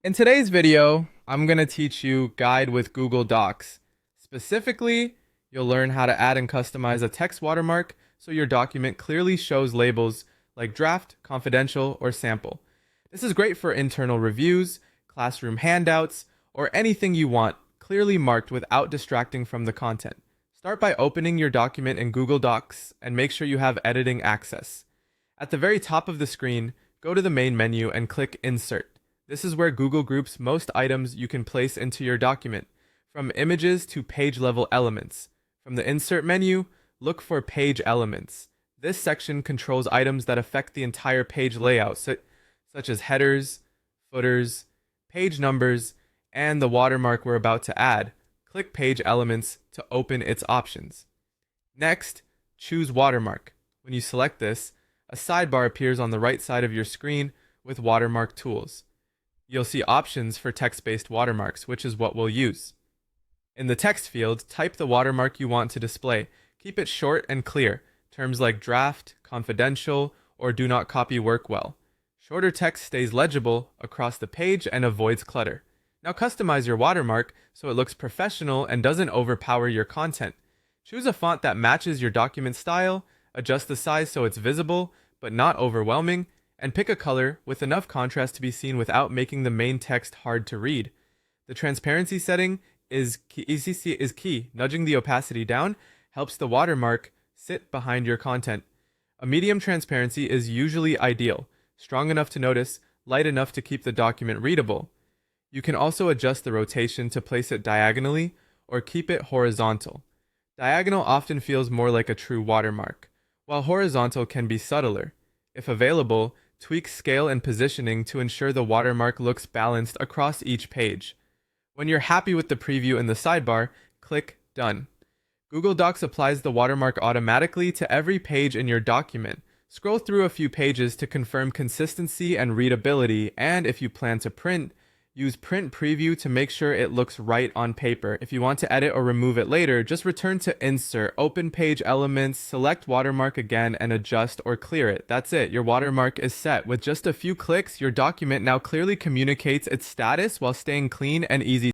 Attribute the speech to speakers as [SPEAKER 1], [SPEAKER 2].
[SPEAKER 1] In today's video, I'm going to teach you Guide with Google Docs. Specifically, you'll learn how to add and customize a text watermark so your document clearly shows labels like draft, confidential, or sample. This is great for internal reviews, classroom handouts, or anything you want clearly marked without distracting from the content. Start by opening your document in Google Docs and make sure you have editing access. At the very top of the screen, go to the main menu and click Insert. This is where Google groups most items you can place into your document, from images to page-level elements. From the Insert menu, look for Page Elements. This section controls items that affect the entire page layout, such as headers, footers, page numbers, and the watermark we're about to add. Click Page Elements to open its options. Next, choose Watermark. When you select this, a sidebar appears on the right side of your screen with Watermark Tools. You'll see options for text-based watermarks, which is what we'll use. In the text field, type the watermark you want to display. Keep it short and clear. Terms like draft, confidential, or do not copy work well. Shorter text stays legible across the page and avoids clutter. Now customize your watermark so it looks professional and doesn't overpower your content. Choose a font that matches your document style, adjust the size so it's visible but not overwhelming, and pick a color with enough contrast to be seen without making the main text hard to read. The transparency setting is key. Nudging the opacity down helps the watermark sit behind your content. A medium transparency is usually ideal, strong enough to notice, light enough to keep the document readable. You can also adjust the rotation to place it diagonally or keep it horizontal. Diagonal often feels more like a true watermark, while horizontal can be subtler. If available, tweak scale and positioning to ensure the watermark looks balanced across each page. When you're happy with the preview in the sidebar, click Done. Google Docs applies the watermark automatically to every page in your document. Scroll through a few pages to confirm consistency and readability, and if you plan to print, use Print Preview to make sure it looks right on paper. If you want to edit or remove it later, just return to Insert, open Page Elements, select Watermark again, and adjust or clear it. That's it. Your watermark is set. With just a few clicks, your document now clearly communicates its status while staying clean and easy